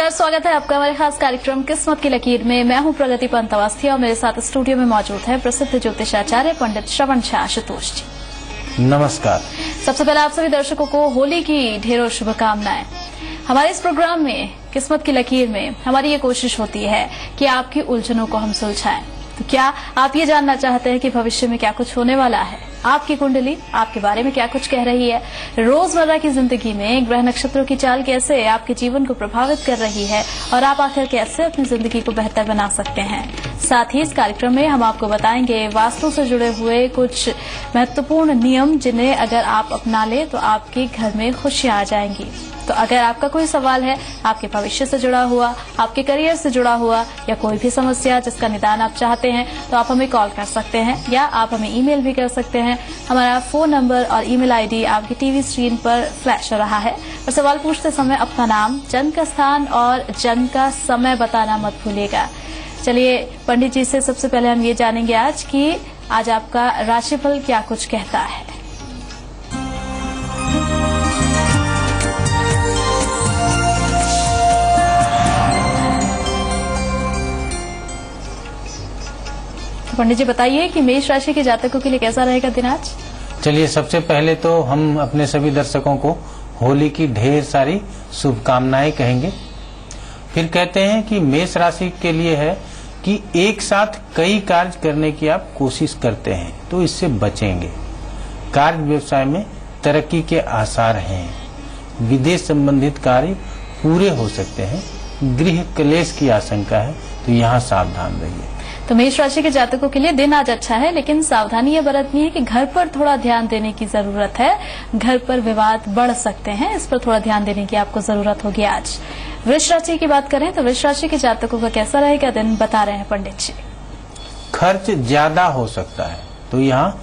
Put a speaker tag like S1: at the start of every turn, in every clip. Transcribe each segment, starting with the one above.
S1: नमस्कार, स्वागत है आपका हमारे खास कार्यक्रम किस्मत की लकीर में। मैं हूं प्रगति पंत अवस्थी और मेरे साथ स्टूडियो में मौजूद है प्रसिद्ध ज्योतिषाचार्य पंडित श्रवण झा आशुतोष जी।
S2: नमस्कार।
S1: सबसे पहले आप सभी दर्शकों को होली की ढेरों शुभकामनाएं। हमारे इस प्रोग्राम में किस्मत की लकीर में हमारी ये कोशिश होती है कि आपकी उलझनों को हम सुलझाएं। तो क्या आप ये जानना चाहते हैं कि भविष्य में क्या कुछ होने वाला है? आपकी कुंडली आपके बारे में क्या कुछ कह रही है? रोजमर्रा की जिंदगी में ग्रह नक्षत्रों की चाल कैसे आपके जीवन को प्रभावित कर रही है और आप आखिर कैसे अपनी जिंदगी को बेहतर बना सकते हैं? साथ ही इस कार्यक्रम में हम आपको बताएंगे वास्तु से जुड़े हुए कुछ महत्वपूर्ण नियम जिन्हें अगर आप अपना ले तो आपके घर में खुशियां आ जाएंगी। तो अगर आपका कोई सवाल है आपके भविष्य से जुड़ा हुआ, आपके करियर से जुड़ा हुआ या कोई भी समस्या जिसका निदान आप चाहते हैं तो आप हमें कॉल कर सकते हैं या आप हमें ईमेल भी कर सकते हैं। हमारा फोन नंबर और ईमेल आईडी आपकी टीवी स्क्रीन पर फ्लैश हो रहा है। और सवाल पूछते समय अपना नाम, जन्म का स्थान और जन्म का समय बताना मत भूलिएगा। चलिए पंडित जी से सबसे पहले हम ये जानेंगे आज कि आज आपका राशिफल क्या कुछ कहता है। पंडित जी बताइए कि मेष राशि के जातकों के लिए कैसा रहेगा दिन आज?
S2: चलिए सबसे पहले तो हम अपने सभी दर्शकों को होली की ढेर सारी शुभकामनाएं कहेंगे। फिर कहते हैं कि मेष राशि के लिए है कि एक साथ कई कार्य करने की आप कोशिश करते हैं तो इससे बचेंगे। कार्य व्यवसाय में तरक्की के आसार हैं। विदेश संबंधित कार्य पूरे हो सकते हैं। गृह क्लेश की आशंका है तो यहाँ सावधान रहिए।
S1: तो मेष राशि के जातकों के लिए दिन आज अच्छा है, लेकिन सावधानी ये बरतनी है कि घर पर थोड़ा ध्यान देने की जरूरत है। घर पर विवाद बढ़ सकते हैं, इस पर थोड़ा ध्यान देने की आपको जरूरत होगी आज। वृष राशि की बात करें तो वृष राशि के जातकों का कैसा रहेगा दिन बता रहे हैं पंडित जी।
S2: खर्च ज्यादा हो सकता है तो यहाँ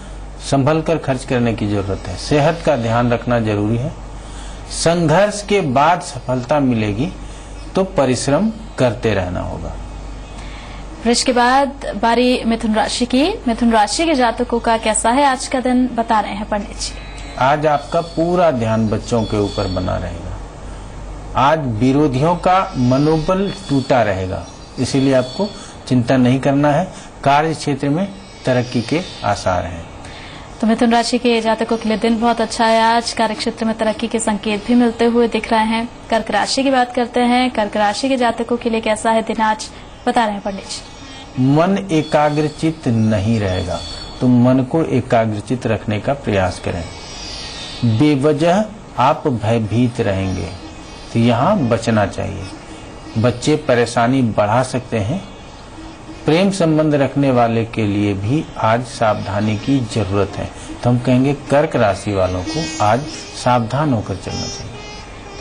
S2: संभल कर खर्च करने की जरूरत है। सेहत का ध्यान रखना जरूरी है। संघर्ष के बाद सफलता मिलेगी तो परिश्रम करते रहना होगा।
S1: वृष के बाद बारी मिथुन राशि की। मिथुन राशि के जातकों का कैसा है आज का दिन बता रहे हैं पंडित जी।
S2: आज आपका पूरा ध्यान बच्चों के ऊपर बना रहेगा। आज विरोधियों का मनोबल टूटा रहेगा, इसीलिए आपको चिंता नहीं करना है। कार्य क्षेत्र में तरक्की के आसार हैं।
S1: तो मिथुन राशि के जातकों के लिए दिन बहुत अच्छा है। आज कार्य क्षेत्र में तरक्की के संकेत भी मिलते हुए दिख रहे हैं। कर्क राशि की बात करते हैं। कर्क राशि के जातकों के लिए कैसा है दिन आज बता रहे हैं पंडित जी।
S2: मन एकाग्रचित नहीं रहेगा तो मन को एकाग्रचित रखने का प्रयास करें। बेवजह आप भयभीत रहेंगे तो यहाँ बचना चाहिए। बच्चे परेशानी बढ़ा सकते हैं। प्रेम संबंध रखने वाले के लिए भी आज सावधानी की जरूरत है, तो हम कहेंगे कर्क राशि वालों को आज सावधान होकर चलना चाहिए।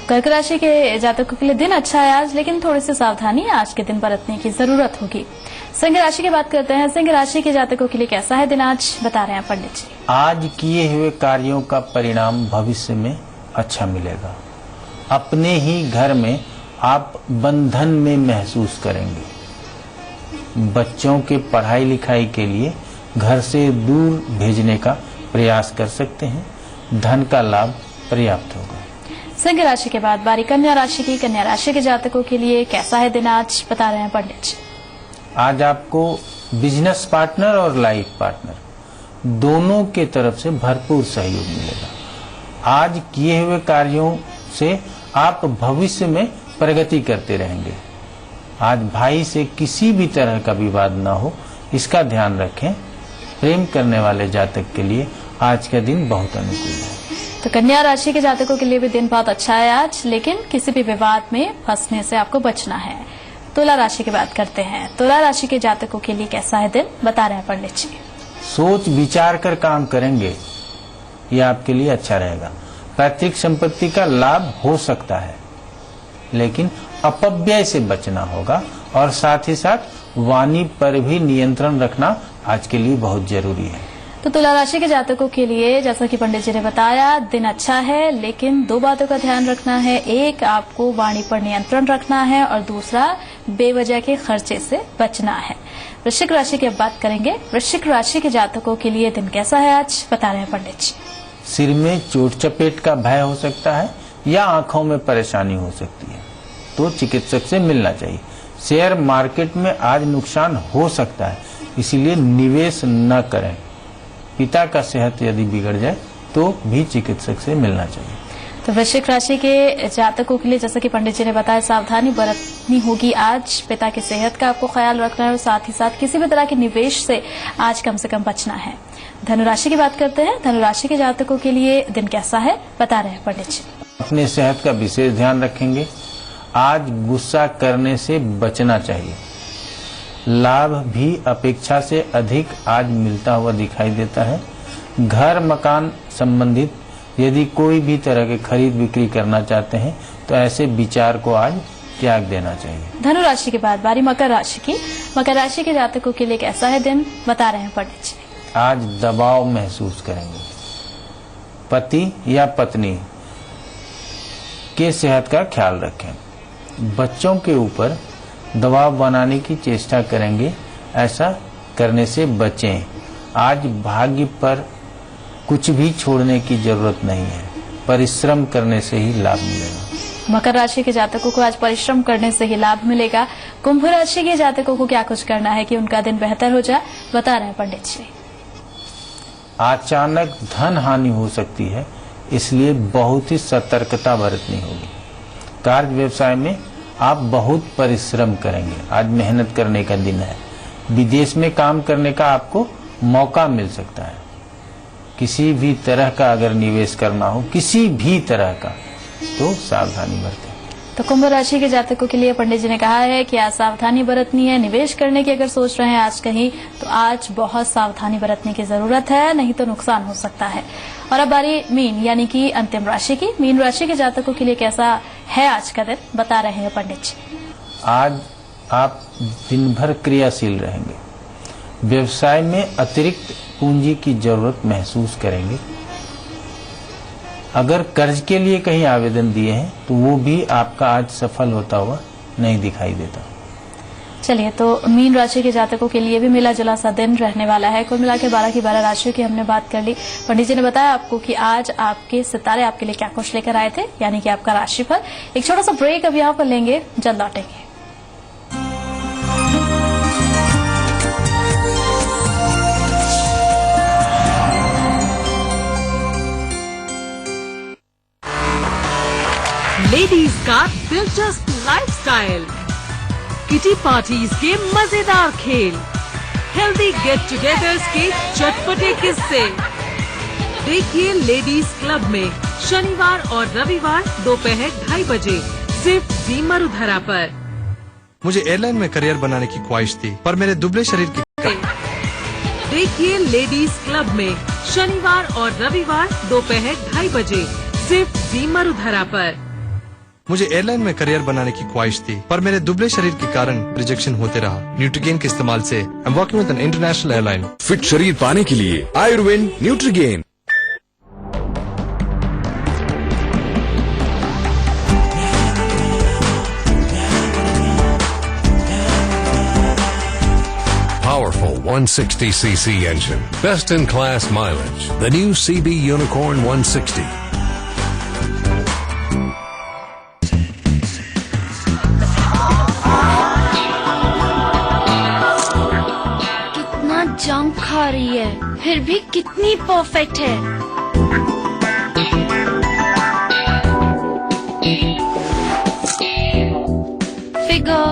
S1: कर्क राशि के जातकों के लिए दिन अच्छा है आज, लेकिन थोड़ी सी सावधानी आज के दिन बरतने की जरूरत होगी। सिंह राशि की बात करते हैं। सिंह राशि के जातकों के लिए कैसा है दिन आज बता रहे हैं पंडित जी।
S2: आज किए हुए कार्यों का परिणाम भविष्य में अच्छा मिलेगा। अपने ही घर में आप बंधन में महसूस करेंगे। बच्चों के पढ़ाई लिखाई के लिए घर से दूर भेजने का प्रयास कर सकते हैं। धन का लाभ पर्याप्त होगा।
S1: सिंह राशि के बाद बारी कन्या राशि की। कन्या राशि के जातकों के लिए कैसा है दिन आज बता रहे हैं पंडित जी।
S2: आज आपको बिजनेस पार्टनर और लाइफ पार्टनर दोनों के तरफ से भरपूर सहयोग मिलेगा। आज किए हुए कार्यों से आप भविष्य में प्रगति करते रहेंगे। आज भाई से किसी भी तरह का विवाद न हो, इसका ध्यान रखें। प्रेम करने वाले जातक के लिए आज का दिन बहुत अनुकूल है।
S1: तो कन्या राशि के जातकों के लिए भी दिन बहुत अच्छा है आज, लेकिन किसी भी विवाद में फंसने से आपको बचना है। तुला राशि की बात करते हैं। तुला राशि के जातकों के लिए कैसा है दिन बता रहे हैं पंडित जी।
S2: सोच विचार कर काम करेंगे, ये आपके लिए अच्छा रहेगा। पैतृक संपत्ति का लाभ हो सकता है, लेकिन अपव्यय से बचना होगा और साथ ही साथ वाणी पर भी नियंत्रण रखना आज के लिए बहुत जरूरी है।
S1: तो तुला राशि के जातकों के लिए जैसा कि पंडित जी ने बताया दिन अच्छा है, लेकिन दो बातों का ध्यान रखना है। एक, आपको वाणी पर नियंत्रण रखना है और दूसरा, बेवजह के खर्चे से बचना है। वृश्चिक राशि की अब बात करेंगे। वृश्चिक राशि के जातकों के लिए दिन कैसा है आज बता रहे हैं पंडित जी।
S2: सिर में चोट चपेट का भय हो सकता है या आंखों में परेशानी हो सकती है, तो चिकित्सक से मिलना चाहिए। शेयर मार्केट में आज नुकसान हो सकता है, इसीलिए निवेश न करें। पिता का सेहत यदि बिगड़ जाए तो भी चिकित्सक से मिलना चाहिए।
S1: तो वृश्चिक राशि के जातकों के लिए जैसा कि पंडित जी ने बताया, सावधानी बरतनी होगी। आज पिता की सेहत का आपको ख्याल रखना है और साथ ही साथ किसी भी तरह के निवेश से आज कम से कम बचना है। धनुराशि की बात करते हैं। धनुराशि के जातकों के लिए दिन कैसा है, बता रहे हैं पंडित जी।
S2: अपने सेहत का विशेष ध्यान रखेंगे। आज गुस्सा करने से बचना चाहिए। लाभ भी अपेक्षा से अधिक आज मिलता हुआ दिखाई देता है। घर मकान संबंधित यदि कोई भी तरह के खरीद बिक्री करना चाहते हैं तो ऐसे विचार को आज त्याग देना चाहिए।
S1: धनुराशि के बाद बारी मकर राशि की। मकर राशि के जातकों के लिए कैसा है दिन, बता रहे हैं पंडित जी।
S2: आज दबाव महसूस करेंगे। पति या पत्नी के सेहत का ख्याल रखें। बच्चों के ऊपर दबाव बनाने की चेष्टा करेंगे, ऐसा करने से बचें। आज भाग्य पर कुछ भी छोड़ने की जरूरत नहीं है, परिश्रम करने से ही लाभ मिलेगा।
S1: मकर राशि के जातकों को आज परिश्रम करने से ही लाभ मिलेगा। कुंभ राशि के जातकों को क्या कुछ करना है कि उनका दिन बेहतर हो जाए, बता रहे हैं पंडित जी।
S2: अचानक धन हानि हो सकती है, इसलिए बहुत ही सतर्कता बरतनी होगी। कार्य व्यवसाय में आप बहुत परिश्रम करेंगे। आज मेहनत करने का दिन है। विदेश में काम करने का आपको मौका मिल सकता है। किसी भी तरह का अगर निवेश करना हो, किसी भी तरह का, तो सावधानी बरतें।
S1: तो कुंभ राशि के जातकों के लिए पंडित जी ने कहा है कि आज सावधानी बरतनी है। निवेश करने की अगर सोच रहे हैं आज कहीं, तो आज बहुत सावधानी बरतने की जरूरत है, नहीं तो नुकसान हो सकता है। और अब बारी मीन यानी कि अंतिम राशि की। मीन राशि के जातकों के लिए कैसा है आज का दिन, बता रहे हैं पंडित जी।
S2: आज आप दिन भर क्रियाशील रहेंगे। व्यवसाय में अतिरिक्त पूंजी की जरूरत महसूस करेंगे। अगर कर्ज के लिए कहीं आवेदन दिए हैं तो वो भी आपका आज सफल होता हुआ नहीं दिखाई देता।
S1: चलिए, तो मीन राशि के जातकों के लिए भी मिला जुला सा दिन रहने वाला है। कुल मिला के 12 की 12 राशियों की हमने बात कर ली। पंडित जी ने बताया आपको कि आज आपके सितारे आपके लिए क्या कुछ लेकर आए थे, यानी कि आपका राशिफल। एक छोटा सा ब्रेक अब यहाँ पर लेंगे, जल्द लौटेंगे।
S3: लेडीज का दिलचस्प लाइफस्टाइल, किटी पार्टीज के मजेदार खेल, हेल्दी गेट टुगेदर्स के चटपटे किस्से। देखिए लेडीज क्लब में शनिवार और रविवार दोपहर 2:30 बजे सिर्फ जी मरुधरा पर।
S4: मुझे एयरलाइन में करियर बनाने की ख्वाहिश थी, पर मेरे दुबले शरीर की।
S3: देखिए लेडीज क्लब में शनिवार और रविवार दोपहर 2:30 बजे सिर्फ जी मरुधरा पर।
S4: मुझे एयरलाइन में करियर बनाने की ख्वाहिश थी, पर मेरे दुबले शरीर के कारण रिजेक्शन होते रहा। न्यूट्रीगेन के इस्तेमाल से I am working with an international airline.
S5: Fit शरीर पाने के लिए Ayurveda Nutrigen. Powerful 160cc engine, best in class mileage. The new CB Unicorn 160.
S6: Junk खा रही है, फिर भी कितनी परफेक्ट है। फिगर,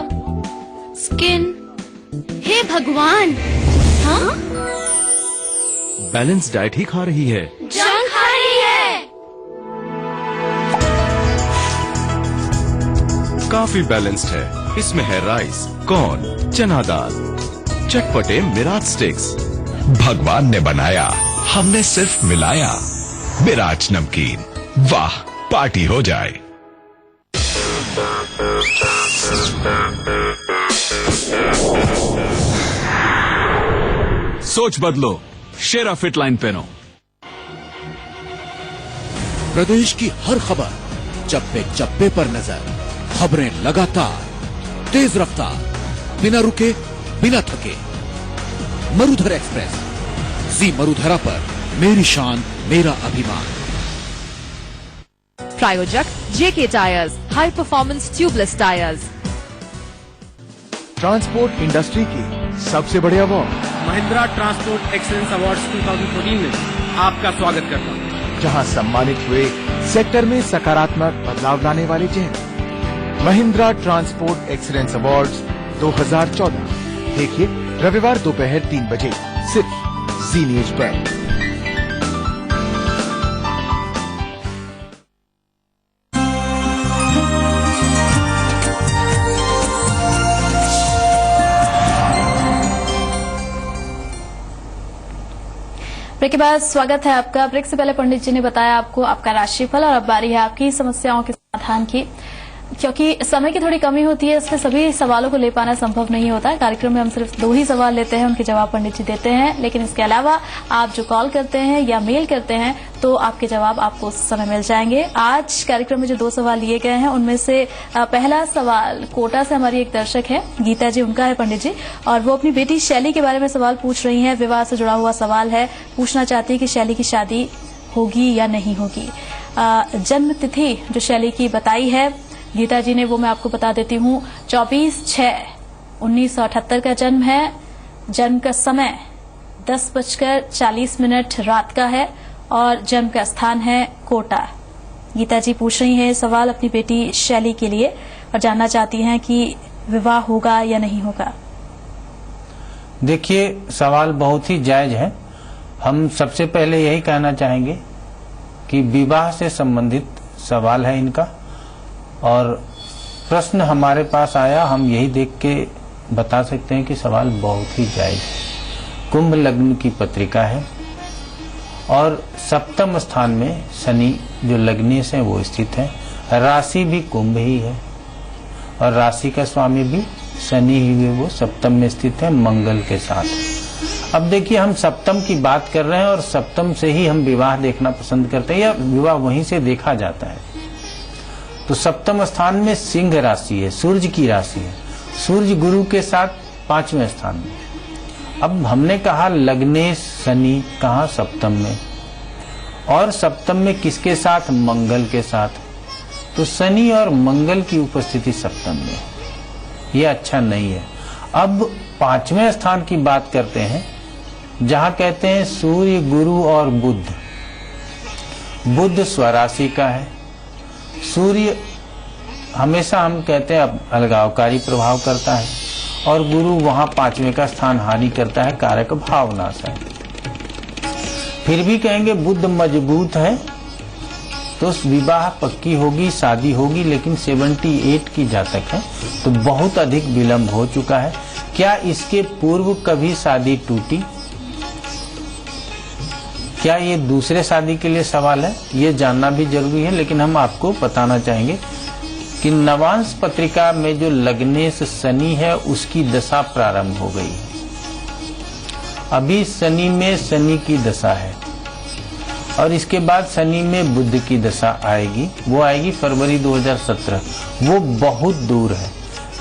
S6: स्किन, हे भगवान, हाँ?
S5: बैलेंस डाइट ही खा रही है,
S6: जंक खा रही है।
S5: काफी बैलेंस्ड है। इसमें है राइस, कॉर्न, चना दाल, चटपटे मिराज स्टिक्स। भगवान ने बनाया, हमने सिर्फ मिलाया। मिराज नमकीन, वाह पार्टी हो जाए।
S7: सोच बदलो, शेरा फिट लाइन पहनो।
S8: प्रदेश की हर खबर, चप्पे चप्पे पर नजर, खबरें लगातार, तेज रफ्तार, बिना रुके बिना थके। मरुधर एक्सप्रेस, जी मरुधरा पर, मेरी शान मेरा अभिमान।
S3: प्रायोजक JK tyres, high performance tubeless tyres.
S9: Transport industry की सबसे बड़े award
S10: Mahindra transport excellence awards 2014 में आपका स्वागत करता हूँ,
S9: जहां सम्मानित हुए सेक्टर में सकारात्मक बदलाव लाने वाले चेहरे। महिंद्रा ट्रांसपोर्ट एक्सीलेंस अवार्ड्स 2014 देखिए रविवार दोपहर 3 बजे सिर्फ जी न्यूज पर।
S1: ब्रेक के बाद स्वागत है आपका। ब्रेक से पहले पंडित जी ने बताया आपको आपका राशिफल और अब बारी है आपकी समस्याओं के समाधान की। क्योंकि समय की थोड़ी कमी होती है, इसलिए सभी सवालों को ले पाना संभव नहीं होता है। कार्यक्रम में हम सिर्फ 2 ही सवाल लेते हैं, उनके जवाब पंडित जी देते हैं। लेकिन इसके अलावा आप जो कॉल करते हैं या मेल करते हैं तो आपके जवाब आपको उस समय मिल जाएंगे। आज कार्यक्रम में जो 2 सवाल लिए गए हैं उनमें से पहला सवाल कोटा से हमारी एक दर्शक है, गीता जी, उनका है पंडित जी, और वो अपनी बेटी शैली के बारे में सवाल पूछ रही हैं। विवाह से जुड़ा हुआ सवाल है, पूछना चाहती है कि शैली की शादी होगी या नहीं होगी। जन्म तिथि जो शैली की बताई है गीता जी ने वो मैं आपको बता देती हूँ। 24/6/1978 का जन्म है। जन्म का समय 10:40 रात का है और जन्म का स्थान है कोटा। गीता जी पूछ रही हैं सवाल अपनी बेटी शैली के लिए और जानना चाहती हैं कि विवाह होगा या नहीं होगा।
S2: देखिए, सवाल बहुत ही जायज है। हम सबसे पहले यही कहना चाहेंगे कि विवाह से संबंधित सवाल है इनका, और प्रश्न हमारे पास आया, हम यही देख के बता सकते हैं कि सवाल बहुत ही जायज है। कुंभ लग्न की पत्रिका है और सप्तम स्थान में शनि जो लग्नेश है वो स्थित है। राशि भी कुंभ ही है और राशि का स्वामी भी शनि ही है, वो सप्तम में स्थित है मंगल के साथ। अब देखिए, हम सप्तम की बात कर रहे हैं और सप्तम से ही हम विवाह देखना पसंद करते हैं या विवाह वहीं से देखा जाता है। तो सप्तम स्थान में सिंह राशि है, सूर्य की राशि है। सूर्य गुरु के साथ 5वें स्थान में। अब हमने कहा लग्नेश शनि कहा सप्तम में, और सप्तम में किसके साथ? मंगल के साथ। तो शनि और मंगल की उपस्थिति सप्तम में, ये अच्छा नहीं है। अब 5वें स्थान की बात करते हैं, जहां कहते हैं सूर्य गुरु और बुध। बुध स्वराशि का है। सूर्य हमेशा हम कहते हैं अलगावकारी प्रभाव करता है और गुरु वहां 5वें का स्थान हानि करता है, कारक भावनाश है। फिर भी कहेंगे बुध मजबूत है तो विवाह पक्की होगी, शादी होगी, लेकिन 78 की जातक है तो बहुत अधिक विलंब हो चुका है। क्या इसके पूर्व कभी शादी टूटी? क्या ये दूसरे शादी के लिए सवाल है? ये जानना भी जरूरी है। लेकिन हम आपको बताना चाहेंगे कि नवांश पत्रिका में जो लग्नेश शनि है उसकी दशा प्रारंभ हो गई है। अभी शनि में शनि की दशा है और इसके बाद शनि में बुध की दशा आएगी, वो आएगी फरवरी 2017। वो बहुत दूर है,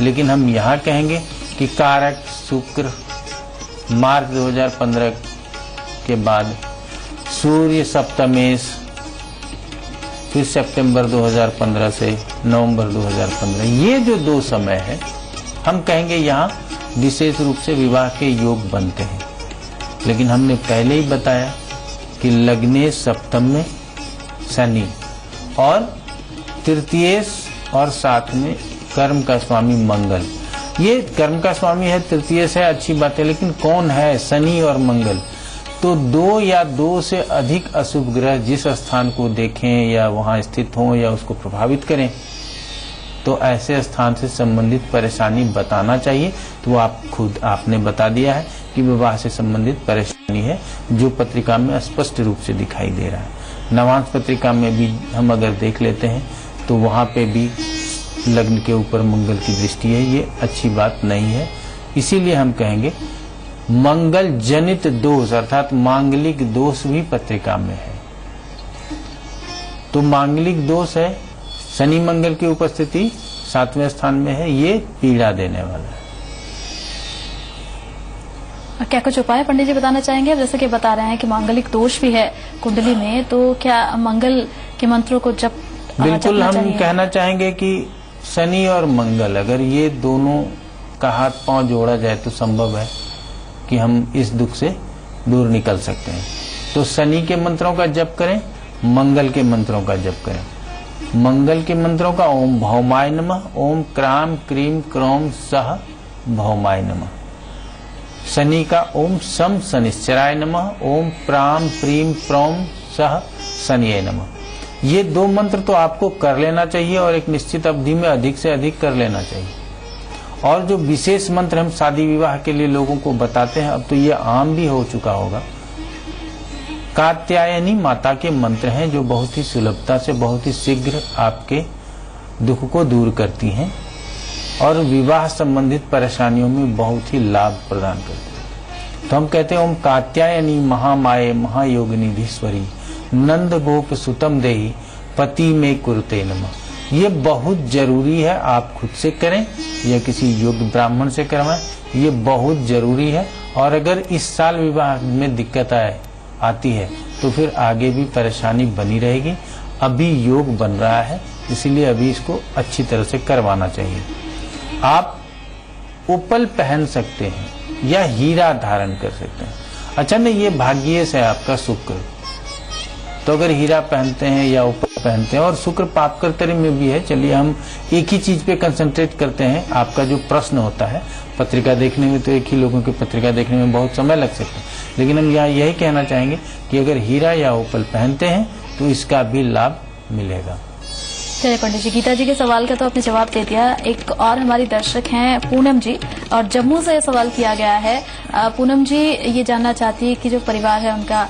S2: लेकिन हम यहाँ कहेंगे कि कारक शुक्र मार्च 2015 के बाद, सूर्य सप्तमेश, फिर सितंबर 2015 से नवंबर 2015, ये जो 2 समय है हम कहेंगे यहाँ विशेष रूप से विवाह के योग बनते हैं। लेकिन हमने पहले ही बताया कि लग्नेश सप्तम में शनि और तृतीयेश और साथ में कर्म का स्वामी मंगल। ये कर्म का स्वामी है, तृतीयेश है, अच्छी बात है, लेकिन कौन है? शनि और मंगल। तो 2 या 2 से अधिक अशुभ ग्रह जिस स्थान को देखें या वहां स्थित हों या उसको प्रभावित करें तो ऐसे स्थान से संबंधित परेशानी बताना चाहिए। तो आप खुद आपने बता दिया है कि विवाह से संबंधित परेशानी है, जो पत्रिका में स्पष्ट रूप से दिखाई दे रहा है। नवांश पत्रिका में भी हम अगर देख लेते हैं तो वहां पे भी लग्न के ऊपर मंगल की दृष्टि है, ये अच्छी बात नहीं है। इसीलिए हम कहेंगे मंगल जनित दोष अर्थात मांगलिक दोष भी पत्रिका में है। तो मांगलिक दोष है, शनि मंगल की उपस्थिति 7वें स्थान में है, ये पीड़ा देने वाला है।
S1: क्या कुछ उपाय पंडित जी बताना चाहेंगे? जैसे कि बता रहे हैं कि मांगलिक दोष भी है कुंडली में, तो क्या मंगल के मंत्रों को जब
S2: बिल्कुल
S1: जपना
S2: हम
S1: चाहिए?
S2: कहना चाहेंगे कि शनि और मंगल अगर ये दोनों का हाथ पांव जोड़ा जाए तो संभव है कि हम इस दुख से दूर निकल सकते हैं। तो शनि के मंत्रों का जप करें, मंगल के मंत्रों का जप करें। मंगल के मंत्रों का ओम भौमाय नमः, ओम क्राम क्रीम क्रोम सह भौमाय नमः। शनि का ओम सम शनिश्चराय नमः, ओम प्राम प्रीम प्रोम सह शनिये नमः। ये 2 मंत्र तो आपको कर लेना चाहिए और एक निश्चित अवधि में अधिक से अधिक कर लेना चाहिए। और जो विशेष मंत्र हम शादी विवाह के लिए लोगों को बताते हैं, अब तो ये आम भी हो चुका होगा। कात्यायनी माता के मंत्र हैं जो बहुत ही सुलभता से बहुत ही शीघ्र आपके दुख को दूर करती हैं और विवाह संबंधित परेशानियों में बहुत ही लाभ प्रदान करती हैं। तो हम कहते हैं ओम कात्यायनी महामाये महायोगनिधीश्वरी नंद गोप सुतम देही पति में कुरुते नमः। ये बहुत जरूरी है, आप खुद से करें या किसी योग्य ब्राह्मण से करवाएं, ये बहुत जरूरी है। और अगर इस साल विवाह में दिक्कत आती है तो फिर आगे भी परेशानी बनी रहेगी। अभी योग बन रहा है, इसीलिए अभी इसको अच्छी तरह से करवाना चाहिए। आप उपल पहन सकते हैं या हीरा धारण कर सकते हैं। अच्छा नहीं, ये भाग्य से आपका शुक्र, तो अगर हीरा पहनते हैं या उपल पहनते हैं, और शुक्र पाप कर्तरी में भी है। चलिए हम एक ही चीज पे कंसंट्रेट करते हैं। आपका जो प्रश्न होता है पत्रिका देखने में, तो एक ही लोगों की पत्रिका देखने में बहुत समय लग सकता है, लेकिन हम यहाँ यही कहना चाहेंगे कि अगर हीरा या उपल पहनते हैं तो इसका भी लाभ मिलेगा।
S1: चलिए पंडित जी, गीता जी के सवाल का तो आपने जवाब दे दिया। एक और हमारी दर्शक हैं पूनम जी, और जम्मू से सवाल किया गया है। पूनम जी ये जानना चाहती है कि जो परिवार है उनका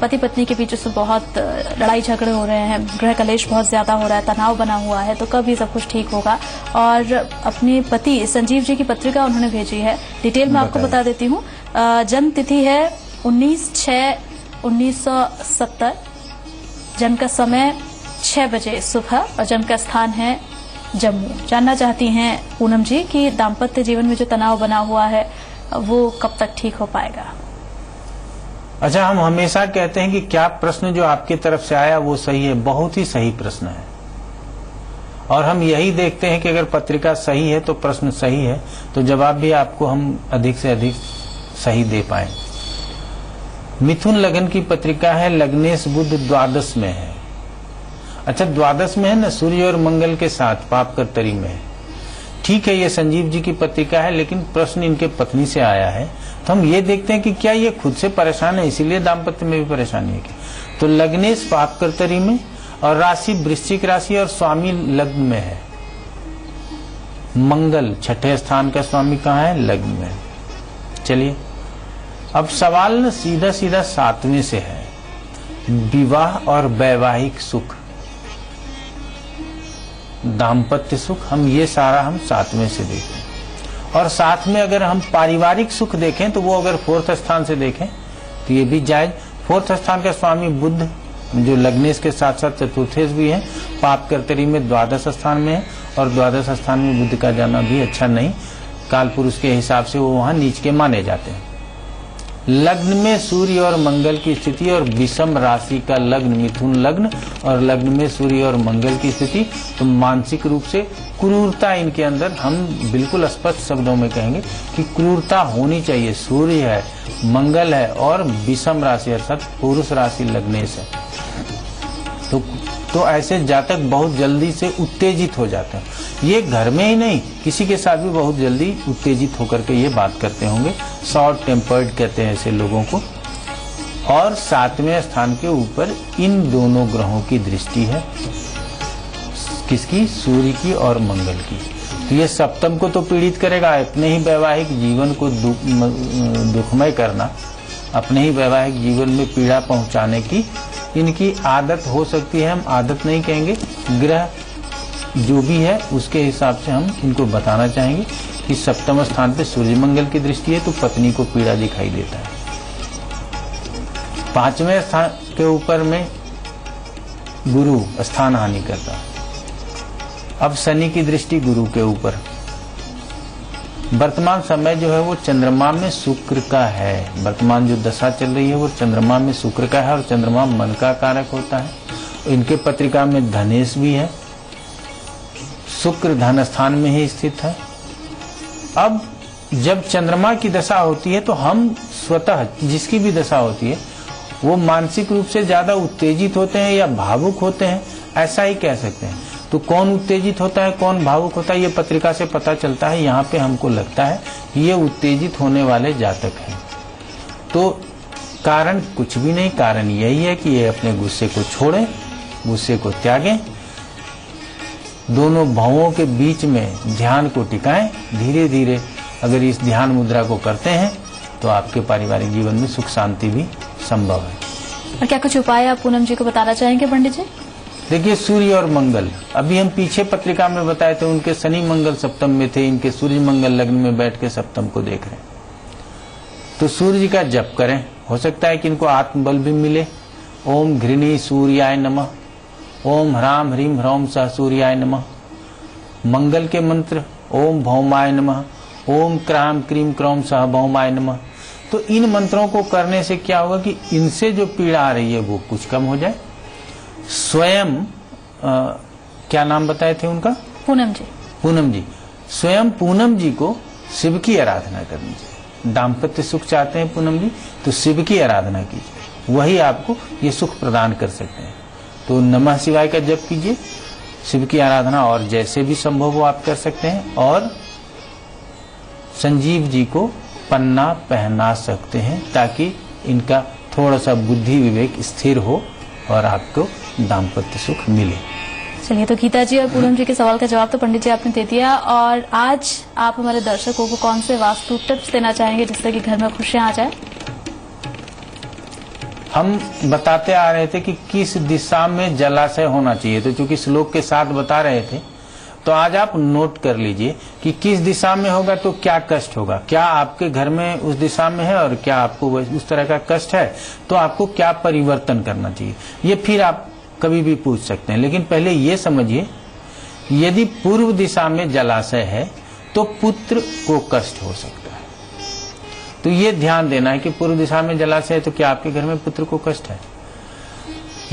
S1: पति पत्नी के बीच से बहुत लड़ाई झगड़े हो रहे हैं, गृह कलेश बहुत ज्यादा हो रहा है, तनाव बना हुआ है, तो कब ये सब कुछ ठीक होगा। और अपने पति संजीव जी की पत्रिका उन्होंने भेजी है, डिटेल में आपको बता देती हूँ। जन्म तिथि है 19/6/1970, जन्म का समय 6 बजे सुबह और जन्म का स्थान है जम्मू। जानना चाहती हैं पूनम जी कि दाम्पत्य जीवन में जो तनाव बना हुआ है वो कब तक ठीक हो पाएगा।
S2: अच्छा, हम हमेशा कहते हैं कि क्या प्रश्न जो आपकी तरफ से आया वो सही है, बहुत ही सही प्रश्न है। और हम यही देखते हैं कि अगर पत्रिका सही है तो प्रश्न सही है, तो जवाब भी आपको हम अधिक से अधिक सही दे पाए। मिथुन लगन की पत्रिका है, लग्नेश बुध द्वादश में है। अच्छा, द्वादश में है ना, सूर्य और मंगल के साथ पाप कर्तरी में है। ठीक है, ये संजीव जी की पत्रिका है, लेकिन प्रश्न इनके पत्नी से आया है। तो हम ये देखते हैं कि क्या ये खुद से परेशान है, इसीलिए दाम्पत्य में भी परेशानी है क्या। तो लग्नेश पाप कर्तरी में और राशि वृश्चिक राशि और स्वामी लग्न में है। मंगल 6ठे स्थान का स्वामी कहाँ है, लग्न में। चलिए अब सवाल न सीधा सीधा 7वें से है, विवाह और वैवाहिक सुख, दाम्पत्य सुख। हम ये सारा हम 7वें से देखें, और साथ में अगर हम पारिवारिक सुख देखें तो वो अगर 4th स्थान से देखें तो ये भी जायज। 4th स्थान का स्वामी बुध जो लग्नेश के साथ साथ चतुर्थेश भी है, पाप कर्तरी में द्वादश स्थान में है, और द्वादश स्थान में बुध का जाना भी अच्छा नहीं, काल पुरुष के हिसाब से वो वहां नीच के माने जाते हैं। लग्न में सूर्य और मंगल की स्थिति और विषम राशि का लग्न मिथुन लग्न, और लग्न में सूर्य और मंगल की स्थिति, तो मानसिक रूप से क्रूरता इनके अंदर, हम बिल्कुल स्पष्ट शब्दों में कहेंगे कि क्रूरता होनी चाहिए। सूर्य है, मंगल है और विषम राशि अर्थात पुरुष राशि लग्नेश है, तो ऐसे जातक बहुत जल्दी से उत्तेजित हो जाते हैं। ये घर में ही नहीं, किसी के साथ भी बहुत जल्दी उत्तेजित होकर के ये बात करते होंगे। शॉर्ट टेम्पर्ड कहते हैं ऐसे लोगों को। और 7वें स्थान के ऊपर इन दोनों ग्रहों की दृष्टि है, किसकी, सूर्य की और मंगल की। तो ये सप्तम को तो पीड़ित करेगा, अपने ही वैवाहिक जीवन को दुखमय करना, अपने ही वैवाहिक जीवन में पीड़ा पहुंचाने की इनकी आदत हो सकती है। हम आदत नहीं कहेंगे, ग्रह जो भी है उसके हिसाब से हम इनको बताना चाहेंगे कि सप्तम स्थान पे सूर्य मंगल की दृष्टि है तो पत्नी को पीड़ा दिखाई देता है। 5वें स्थान के ऊपर में गुरु स्थान हानि करता है। अब शनि की दृष्टि गुरु के ऊपर, वर्तमान समय जो है वो चंद्रमा में शुक्र का है। वर्तमान जो दशा चल रही है वो चंद्रमा में शुक्र का है, और चंद्रमा मन का कारक होता है। इनके पत्रिका में धनेश भी है, शुक्र धन स्थान में ही स्थित है। अब जब चंद्रमा की दशा होती है तो हम स्वतः जिसकी भी दशा होती है वो मानसिक रूप से ज्यादा उत्तेजित होते हैं या भावुक होते हैं, ऐसा ही कह सकते हैं। तो कौन उत्तेजित होता है, कौन भावुक होता है, ये पत्रिका से पता चलता है। यहाँ पे हमको लगता है कि ये उत्तेजित होने वाले जातक हैं। तो कारण कुछ भी नहीं, कारण यही है कि ये अपने गुस्से को छोड़ें, गुस्से को त्यागें, दोनों भावों के बीच में ध्यान को टिकाएं। धीरे धीरे अगर इस ध्यान मुद्रा को करते हैं तो आपके पारिवारिक जीवन में सुख शांति भी संभव है।
S1: और क्या कुछ उपाय आप पूनम जी को बताना चाहेंगे पंडित जी?
S2: देखिए, सूर्य और मंगल, अभी हम पीछे पत्रिका में बताए थे, उनके शनि मंगल सप्तम में थे, इनके सूर्य मंगल लग्न में बैठ के सप्तम को देख रहे हैं। तो सूर्य जी का जप करें, हो सकता है कि इनको आत्मबल भी मिले। ओम घृणी सूर्याय नमः, ओम ह्राम ह्रीम ह्रौम सह सूर्याय नमः। मंगल के मंत्र ओम भौमाय नमः, ओम क्राम क्रीम क्रौम सह भौमाय नमः। तो इन मंत्रों को करने से क्या होगा कि इनसे जो पीड़ा आ रही है वो कुछ कम हो जाए। स्वयं क्या नाम बताए थे उनका?
S1: पूनम जी।
S2: पूनम जी, स्वयं पूनम जी को शिव की आराधना करनी चाहिए। दाम्पत्य सुख चाहते हैं पूनम जी, तो शिव की आराधना कीजिए, वही आपको ये सुख प्रदान कर सकते हैं। तो नमः शिवाय का जप कीजिए, शिव की आराधना और जैसे भी संभव हो आप कर सकते हैं। और संजीव जी को पन्ना पहना सकते हैं ताकि इनका थोड़ा सा बुद्धि विवेक स्थिर हो और आपको दाम्पत्य सुख मिले।
S1: चलिए, तो गीता जी और पूनम जी के सवाल का जवाब तो पंडित जी आपने दे दिया। और आज आप हमारे दर्शकों को कौन से वास्तु टिप्स देना चाहेंगे जिससे कि घर में खुशियां आ जाए?
S2: हम बताते आ रहे थे कि किस दिशा में जलाशय होना चाहिए, तो चूंकि श्लोक के साथ बता रहे थे तो आज आप नोट कर लीजिए कि किस दिशा में होगा तो क्या कष्ट होगा। क्या आपके घर में उस दिशा में है और क्या आपको उस तरह का कष्ट है तो आपको क्या परिवर्तन करना चाहिए, ये फिर आप कभी भी पूछ सकते हैं। लेकिन पहले ये समझिए, यदि पूर्व दिशा में जलाशय है तो पुत्र को कष्ट हो सकता है। तो ये ध्यान देना है कि पूर्व दिशा में जलाशय है तो क्या आपके घर में पुत्र को कष्ट है।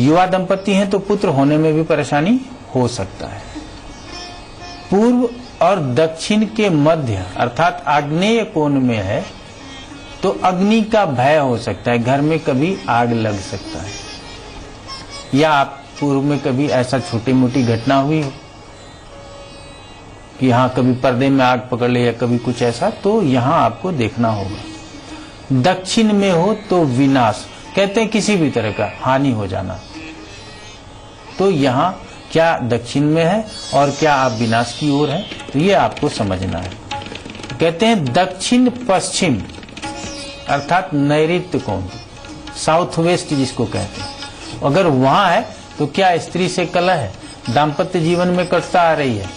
S2: युवा दंपति हैं तो पुत्र होने में भी परेशानी हो सकता है। पूर्व और दक्षिण के मध्य अर्थात आग्नेय कोण में है तो अग्नि का भय हो सकता है, घर में कभी आग लग सकता है। या आप पूर्व में कभी ऐसा छोटी मोटी घटना हुई हो कि यहाँ कभी पर्दे में आग पकड़ ले या कभी कुछ ऐसा, तो यहाँ आपको देखना होगा। दक्षिण में हो तो विनाश, कहते हैं किसी भी तरह का हानि हो जाना। तो यहाँ क्या दक्षिण में है और क्या आप विनाश की ओर है, तो ये आपको समझना है। कहते हैं दक्षिण पश्चिम अर्थात नैऋत्य कोण, साउथ वेस्ट जिसको कहते हैं, अगर वहां है तो क्या स्त्री से कलह है, दाम्पत्य जीवन में कटता आ रही है,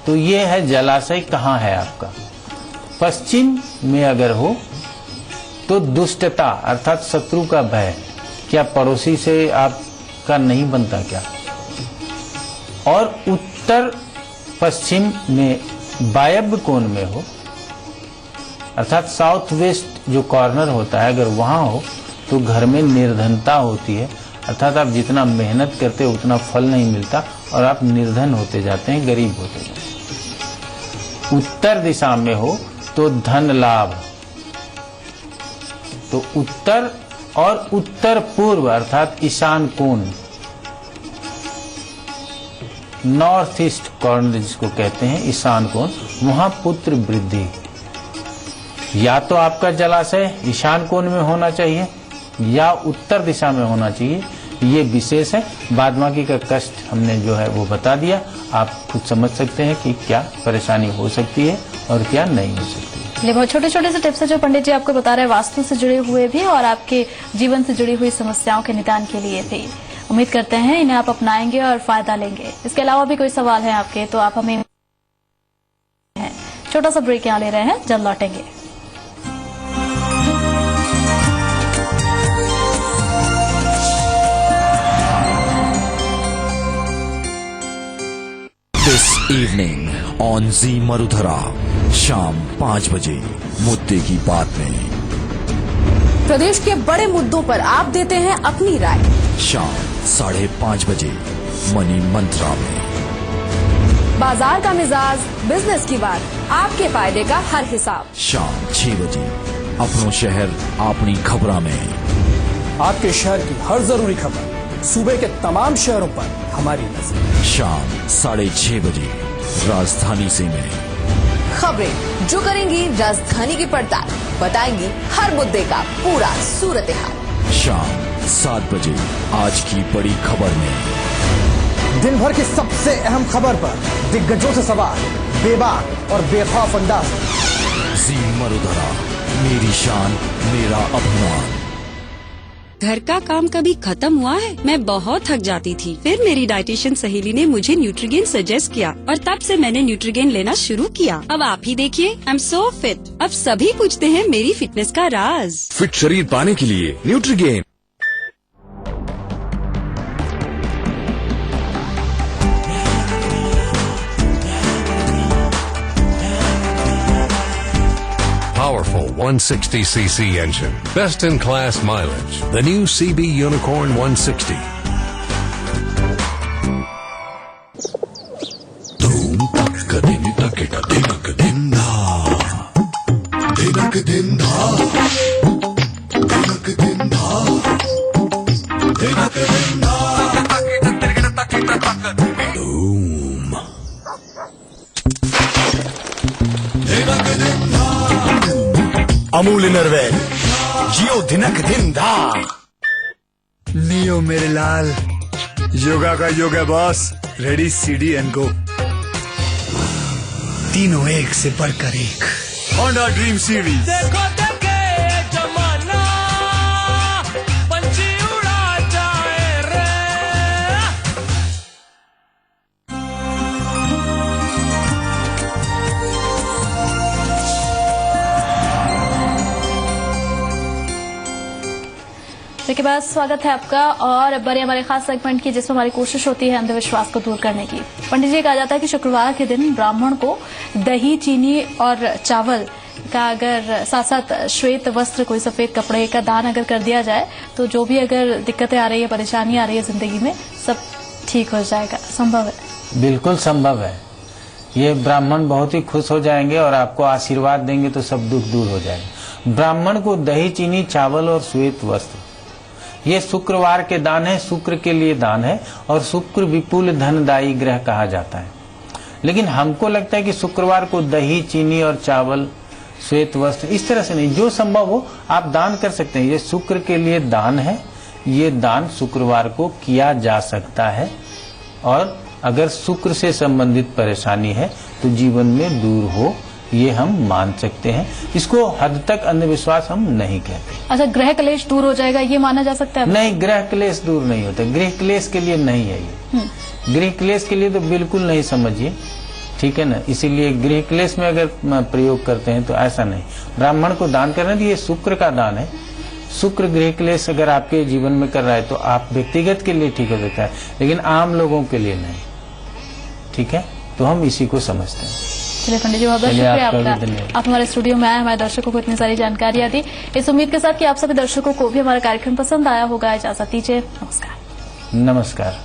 S2: तो ये है जलाशय कहाँ है आपका। पश्चिम में अगर हो तो दुष्टता अर्थात शत्रु का भय, क्या पड़ोसी से आपका नहीं बनता क्या। और उत्तर पश्चिम में वायव्य कोण में हो अर्थात साउथ वेस्ट जो कॉर्नर होता है अगर वहां हो तो घर में निर्धनता होती है, अर्थात आप जितना मेहनत करते हो उतना फल नहीं मिलता और आप निर्धन होते जाते हैं, गरीब होते जाते हैं। उत्तर दिशा में हो तो धन लाभ, तो उत्तर और उत्तर पूर्व अर्थात ईशान कोण, नॉर्थ ईस्ट कॉर्नर जिसको कहते हैं ईशान कोण, वहां पुत्र वृद्धि। या तो आपका जलाशय ईशान कोण में होना चाहिए या उत्तर दिशा में होना चाहिए, ये विशेष है। बाद बाकी का कष्ट हमने जो है वो बता दिया, आप खुद समझ सकते हैं कि क्या परेशानी हो सकती है और क्या नहीं हो सकती है।
S1: चलिए, बहुत छोटे छोटे से टिप्स है जो पंडित जी आपको बता रहे हैं, वास्तु से जुड़े हुए भी और आपके जीवन से जुड़ी हुई समस्याओं के निदान के लिए भी। उम्मीद करते हैं इन्हें आप अपनाएंगे और फायदा लेंगे। इसके अलावा भी कोई सवाल है आपके तो आप हमें, छोटा सा ब्रेक यहाँ ले रहे हैं, जल्द लौटेंगे।
S8: दिस इवनिंग ऑन जी मरुधरा शाम 5 बजे मुद्दे की बात में
S3: प्रदेश के बड़े मुद्दों पर आप देते हैं अपनी राय।
S8: शाम 5:30 बजे मनी मंत्रा में।
S11: बाजार का मिजाज, बिजनेस की बात, आपके फायदे का हर हिसाब।
S8: शाम 6 बजे अपनो शहर अपनी खबरा में।
S10: आपके शहर की हर जरूरी खबर सूबे के तमाम शहरों पर हमारी नजर।
S8: शाम 6:30 बजे राजधानी से में।
S11: खबरें जो करेंगी राजधानी की पड़ताल, बताएंगी हर मुद्दे का पूरा सूरत हाल।
S8: शाम 7 बजे आज की बड़ी खबर में।
S10: दिन भर की सबसे अहम खबर पर दिग्गजों से सवाल, बेबाक और बेखौफ अंदाज।
S8: जी मरुधरा, मेरी शान मेरा अभिमान।
S12: घर का काम कभी खत्म हुआ है? मैं बहुत थक जाती थी। फिर मेरी डाइटिशियन सहेली ने मुझे न्यूट्रीगेन सजेस्ट किया और तब से मैंने न्यूट्रीगेन लेना शुरू किया। अब आप ही देखिए, आई एम सो फिट। अब सभी पूछते हैं मेरी फिटनेस का राज।
S5: फिट शरीर पाने के लिए Nutrigen.
S13: Powerful 160cc engine, best in class mileage. The new CB Unicorn 160.
S8: Doom tak din tak da dinak din da. Dinak din da. Dinak din da. Dinak din da. Doom. Dinak din da.
S14: Amul इनरवेल, जियो दिनक दिन धा।
S15: Neo मेरे लाल, योगा का yoga boss, ready CD and go. तीनों एक से बढ़कर एक। Honda dream series. देखो देखे जमाना, पंछी उड़ा जाए रे।
S1: इसके बाद स्वागत है आपका और बड़े हमारे खास सेगमेंट की, जिसमें हमारी कोशिश होती है अंधविश्वास को दूर करने की। पंडित जी, कहा जाता है कि शुक्रवार के दिन ब्राह्मण को दही, चीनी और चावल का अगर साथ साथ श्वेत वस्त्र, कोई सफेद कपड़े का दान अगर कर दिया जाए तो जो भी अगर दिक्कतें आ रही है, परेशानी आ रही है जिंदगी में, सब ठीक हो जाएगा। संभव है?
S2: बिल्कुल संभव है। ये ब्राह्मण बहुत ही खुश हो जाएंगे और आपको आशीर्वाद देंगे तो सब दुख दूर हो जाएगा। ब्राह्मण को दही, चीनी, चावल और श्वेत वस्त्र, ये शुक्रवार के दान है, शुक्र के लिए दान है और शुक्र विपुल धनदायी ग्रह कहा जाता है। लेकिन हमको लगता है कि शुक्रवार को दही, चीनी और चावल, श्वेत वस्त्र इस तरह से नहीं, जो संभव हो आप दान कर सकते हैं। ये शुक्र के लिए दान है, ये दान शुक्रवार को किया जा सकता है और अगर शुक्र से संबंधित परेशानी है तो जीवन में दूर हो, ये हम मान सकते हैं। इसको हद तक अंधविश्वास हम नहीं कहते।
S1: अच्छा, ग्रह क्लेश दूर हो जाएगा, ये माना जा सकता है?
S2: नहीं, ग्रह क्लेश दूर नहीं होता। गृह क्लेश के लिए नहीं है ये। गृह क्लेश के लिए तो बिल्कुल नहीं समझिए, ठीक है ना। इसीलिए गृह क्लेश में अगर प्रयोग करते हैं तो ऐसा नहीं। ब्राह्मण को दान करना, ये शुक्र का दान है। शुक्र गृह क्लेश अगर आपके जीवन में कर रहा है तो आप व्यक्तिगत के लिए ठीक हो सकता है, लेकिन आम लोगों के लिए नहीं, ठीक है। तो हम इसी को समझते हैं।
S1: चलिए पंडित जी, बहुत बहुत शुक्रिया आपका। आप हमारे स्टूडियो में आए, हमारे दर्शकों को इतनी सारी जानकारियां दी। इस उम्मीद के साथ कि आप सभी दर्शकों को भी हमारा कार्यक्रम पसंद आया होगा। इजाजत दीजिए, नमस्कार।
S2: नमस्कार।